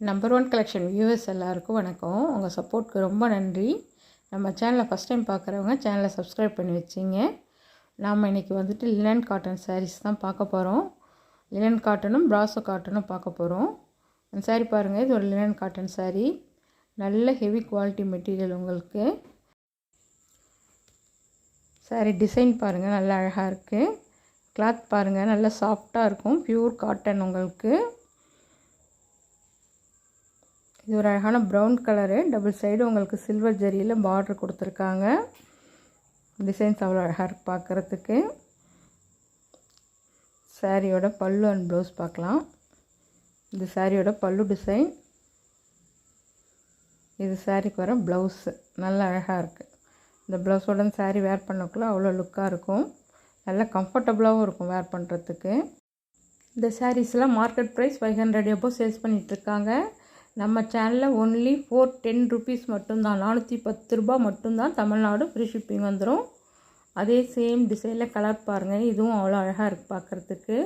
Number one collection viewers எல்லாருக்கும் வணக்கம். உங்கள் சப்போர்ட்க்கு ரொம்ப நன்றி. நம்ம சேனலை ஃபஸ்ட் டைம் பார்க்குறவங்க சேனலை சப்ஸ்கிரைப் பண்ணி வச்சிங்க. நாம் இன்றைக்கி வந்துட்டு லினன் காட்டன் சாரீஸ் தான் பார்க்க போகிறோம். லினன் காட்டனும் பிராசோ காட்டனும் பார்க்க போகிறோம். அந்த சாரீ பாருங்கள், இது ஒரு லினன் காட்டன் சாரீ. நல்ல ஹெவி குவாலிட்டி மெட்டீரியல். உங்களுக்கு சாரீ டிசைன் பாருங்கள், நல்லா அழகாக இருக்குது. கிளாத் பாருங்கள், நல்லா சாஃப்டாக இருக்கும். Pure cotton. உங்களுக்கு இது ஒரு அழகான ப்ரௌன் கலரு, டபுள் சைடு உங்களுக்கு சில்வர் ஜரியில் பார்டர் கொடுத்துருக்காங்க. டிசைன்ஸ் அவ்வளோ அழகாக இருக்குது பார்க்குறதுக்கு. சாரியோட பல்லு அண்ட் ப்ளவுஸ் பார்க்கலாம். இது சாரியோட பல்லு டிசைன். இது சாரிக்கு வர ப்ளவுஸு நல்ல அழகாக இருக்குது. இந்த ப்ளவுஸோட சாரீ வேர் பண்ணக்குள்ளே அவ்வளோ லுக்காக இருக்கும். நல்லா கம்ஃபர்டபுளாகவும் இருக்கும் வேர் பண்ணுறதுக்கு. இந்த சாரீஸ்லாம் மார்க்கெட் ப்ரைஸ் 500 எபோ சேல்ஸ் பண்ணிகிட்ருக்காங்க. நம்ம சேனலில் ஒன்லி 410 ருபீஸ் மட்டும்தான், 410 ரூபா மட்டும்தான். தமிழ்நாடு ஃப்ரீ ஷிப்பிங் வந்துடும். அதே சேம் டிசைனில் கலர் பாருங்கள், இதுவும் அவ்வளோ அழகாக இருக்குது பார்க்குறதுக்கு.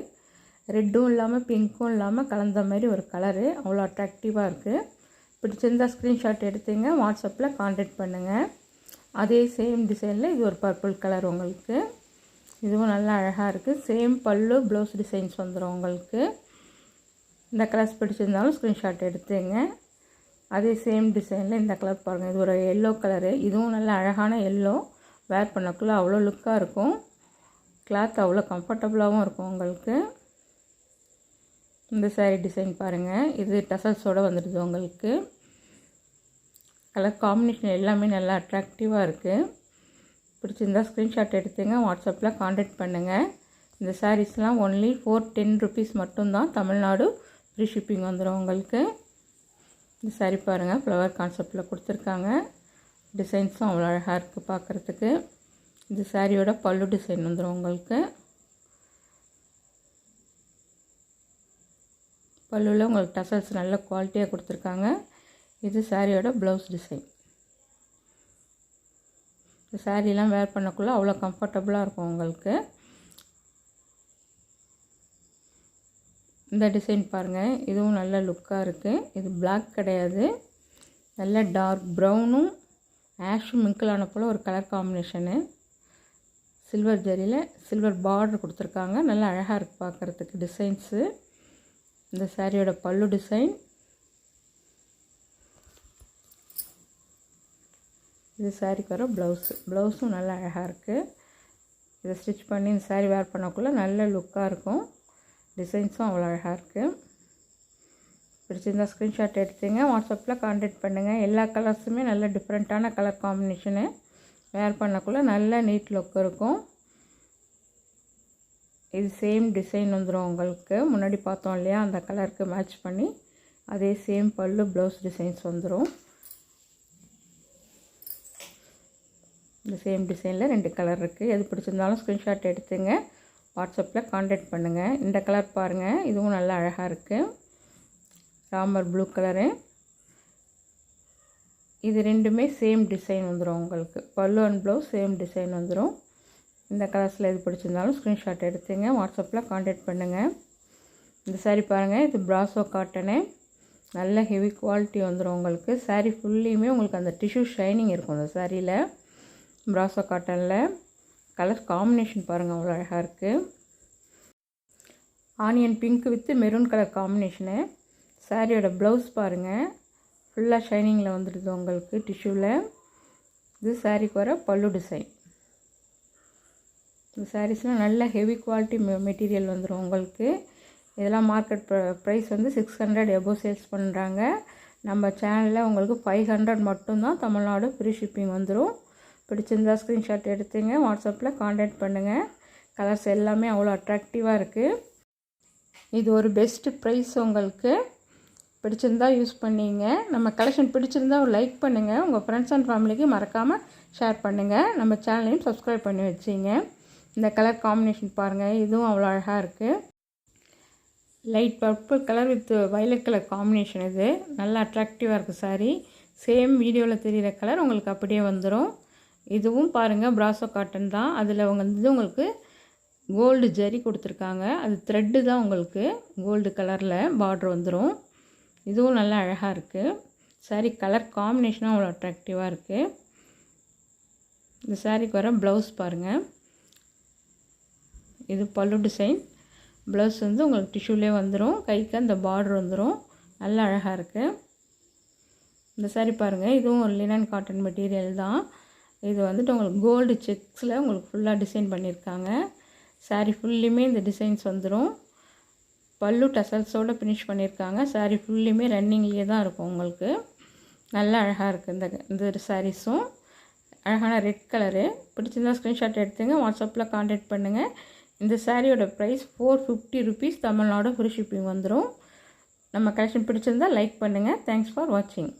ரெட்டும் இல்லாமல் பிங்க்கும் இல்லாமல் கலந்த மாதிரி ஒரு கலரு, அவ்வளோ அட்ராக்டிவாக இருக்குது. பிடிச்சிருந்தால் ஸ்க்ரீன்ஷாட் எடுத்துங்க, வாட்ஸ்அப்பில் கான்டாக்ட் பண்ணுங்கள். அதே சேம் டிசைனில் இது ஒரு பர்பிள் கலர். உங்களுக்கு இதுவும் நல்லா அழகாக இருக்குது. சேம் பல்லு ப்ளவுஸ் டிசைன்ஸ் வந்துடும் உங்களுக்கு. இந்த கலர்ஸ் பிடிச்சிருந்தாலும் ஸ்க்ரீன்ஷாட் எடுத்துங்க. அதே சேம் டிசைனில் இந்த கலர் பாருங்கள், இது ஒரு எல்லோ கலரு. இதுவும் நல்ல அழகான எல்லோ. வேர் பண்ணக்குள்ளே அவ்வளோ லுக்காக இருக்கும். கிளாத் அவ்வளோ கம்ஃபர்டபுளாகவும் இருக்கும் உங்களுக்கு. இந்த சாரீ டிசைன் பாருங்கள், இது டசல்ஸோடு வந்துடுது உங்களுக்கு. கலர் காம்பினேஷன் எல்லாமே நல்லா அட்ராக்டிவாக இருக்குது. பிடிச்சிருந்தால் ஸ்க்ரீன்ஷாட் எடுத்துங்க, வாட்ஸ்அப்பில் கான்டாக்ட் பண்ணுங்கள். இந்த சாரீஸ்லாம் ஒன்லி 410 ருபீஸ் மட்டும்தான். தமிழ்நாடு ஃப்ரீ ஷிப்பிங் வந்துடும் உங்களுக்கு. இந்த சாரீ பாருங்கள், ஃப்ளவர் கான்செப்டில் கொடுத்துருக்காங்க. டிசைன்ஸும் அவ்வளோ அழகாக இருக்குது பார்க்குறதுக்கு. இந்த சாரியோட பல்லு டிசைன் வந்துடும் உங்களுக்கு. பல்லுவில் உங்களுக்கு டசல்ஸ் நல்ல குவாலிட்டியாக கொடுத்துருக்காங்க. இது சாரியோட ப்ளவுஸ் டிசைன். இந்த சாரீலாம் வேர் பண்ணக்குள்ளே அவ்வளோ கம்ஃபர்டபுளாக இருக்கும் உங்களுக்கு. இந்த டிசைன் பாருங்கள், இதுவும் நல்ல லுக்காக இருக்குது. இது பிளாக் கிடையாது, நல்ல டார்க் ப்ரௌனும் ஆஷும் மிங்கிளான போல் ஒரு கலர் காம்பினேஷனு. சில்வர் ஜரியில் சில்வர் பார்டர் கொடுத்துருக்காங்க. நல்லா அழகாக இருக்குது பார்க்குறதுக்கு டிசைன்ஸு. இந்த சாரியோட பல்லு டிசைன். இது சாரிக்கு வர ப்ளவுஸும் நல்லா அழகாக இருக்குது. இதை ஸ்டிச் பண்ணி இந்த சாரீ வேர் பண்ணக்குள்ளே நல்ல லுக்காக இருக்கும். டிசைன்ஸும் அவ்வளோ அழகாக இருக்குது. பிடிச்சிருந்தால் ஸ்க்ரீன்ஷாட் எடுத்துங்க, வாட்ஸ்அப்பில் கான்டாக்ட் பண்ணுங்கள். எல்லா கலர்ஸுமே நல்ல டிஃப்ரெண்ட்டான கலர் காம்பினேஷனு. வேர் பண்ணக்குள்ளே நல்ல நீட் லுக் இருக்கும். இது சேம் டிசைன் வந்துடும் உங்களுக்கு. முன்னாடி பார்த்தோம் இல்லையா, அந்த கலருக்கு மேட்ச் பண்ணி அதே சேம் பல்லு ப்ளவுஸ் டிசைன்ஸ் வந்துடும். இந்த சேம் டிசைனில் 2 கலர் இருக்குது. எது பிடிச்சிருந்தாலும் ஸ்க்ரீன்ஷாட் எடுத்துங்க, வாட்ஸ்அப்பில் கான்டாக்ட் பண்ணுங்கள். இந்த கலர் பாருங்கள், இதுவும் நல்லா அழகாக இருக்குது. Ramar blue colour. இது ரெண்டுமே சேம் டிசைன் வந்துடும் உங்களுக்கு. பல்லு அண்ட் ப்ளவுஸ் சேம் டிசைன் வந்துடும். இந்த கலர்ஸில் எது பிடிச்சிருந்தாலும் ஸ்க்ரீன்ஷாட் எடுத்துங்க, வாட்ஸ்அப்பில் கான்டாக்ட் பண்ணுங்கள். இந்த சாரீ பாருங்கள், இது பிராசோ காட்டனு. நல்ல ஹெவி குவாலிட்டி வந்துடும் உங்களுக்கு. சாரீ ஃபுல்லியுமே உங்களுக்கு அந்த டிஷ்யூ ஷைனிங் இருக்கும் அந்த சாரியில். பிராசோ காட்டனில் கலர் காம்பினேஷன் பாருங்கள், அவ்வளோ அழகாக இருக்குது. Onion pink with maroon colour combination. சாரியோட ப்ளவுஸ் பாருங்கள், ஃபுல்லாக ஷைனிங்கில் வந்துடுது உங்களுக்கு டிஷ்யூவில். இது சாரிக்கு வர பல்லு டிசைன். இந்த சாரீஸ்லாம் நல்ல ஹெவி குவாலிட்டி மெட்டீரியல் வந்துடும் உங்களுக்கு. இதெல்லாம் மார்க்கெட் ப்ரைஸ் வந்து 600 எபோ சேல்ஸ் பண்ணுறாங்க. நம்ம சேனலில் உங்களுக்கு 500 மட்டும்தான். தமிழ்நாடு ஃப்ரீ ஷிப்பிங் வந்துடும். பிடிச்சிருந்தா ஸ்க்ரீன்ஷாட் எடுத்துங்க, வாட்ஸ்அப்பில் கான்டாக்ட் பண்ணுங்கள். கலர்ஸ் எல்லாமே அவ்வளோ அட்ராக்டிவாக இருக்குது. இது ஒரு பெஸ்ட்டு ப்ரைஸ் உங்களுக்கு. பிடிச்சிருந்தா யூஸ் பண்ணிங்க. நம்ம கலெக்ஷன் பிடிச்சிருந்தா ஒரு லைக் பண்ணுங்கள். உங்கள் ஃப்ரெண்ட்ஸ் அண்ட் ஃபேமிலிக்கு மறக்காமல் ஷேர் பண்ணுங்கள். நம்ம சேனலையும் சப்ஸ்கிரைப் பண்ணி வச்சிங்க. இந்த கலர் காம்பினேஷன் பாருங்கள், இதுவும் அவ்வளோ அழகாக இருக்குது. Light purple colour with violet colour combination. இது நல்லா அட்ராக்டிவாக இருக்குது சாரீ. சேம் வீடியோவில் தெரிகிற கலர் உங்களுக்கு அப்படியே வந்துடும். இதுவும் பாருங்கள் பிராசோ காட்டன் தான். அதில் உங்களுக்கு கோல்டு ஜரி கொடுத்துருக்காங்க. அது த்ரெட்டு தான் உங்களுக்கு கோல்டு கலரில் பார்டர் வந்துடும். இதுவும் நல்லா அழகாக இருக்குது. saree கலர் காம்பினேஷனும் அவ்வளோ அட்ராக்டிவாக இருக்குது. இந்த சாரீக்கு வர ப்ளவுஸ் பாருங்கள். இது பல்லு டிசைன். ப்ளவுஸ் வந்து உங்களுக்கு டிஷ்யூலே வந்துடும். கைக்கு அந்த பார்டர் வந்துடும். நல்லா அழகாக இருக்குது. இந்த சாரீ பாருங்கள். இதுவும் ஒரு லினன் காட்டன் மெட்டீரியல் தான். இது வந்துட்டு உங்களுக்கு கோல்டு செக்ஸில் உங்களுக்கு ஃபுல்லாக டிசைன் பண்ணியிருக்காங்க. சாரீ ஃபுல்லுமே இந்த டிசைன்ஸ் வந்துடும். பல்லு டசல்ஸோடு ஃபினிஷ் பண்ணியிருக்காங்க. சாரீ ஃபுல்லுமே ரன்னிங்லேயே தான் இருக்கும் உங்களுக்கு. நல்லா அழகாக இருக்குது இந்த சாரீஸும். அழகான ரெட் கலரு. பிடிச்சிருந்தா ஸ்க்ரீன்ஷாட் எடுத்துங்க. வாட்ஸ்அப்பில் கான்டாக்ட் பண்ணுங்கள். இந்த சாரியோட price 450 rupees. Tamil Nadu free shipping வந்துடும். நம்ம கலெக்ஷன் பிடிச்சிருந்தால் லைக் பண்ணுங்கள். தேங்க்ஸ் ஃபார் வாட்சிங்.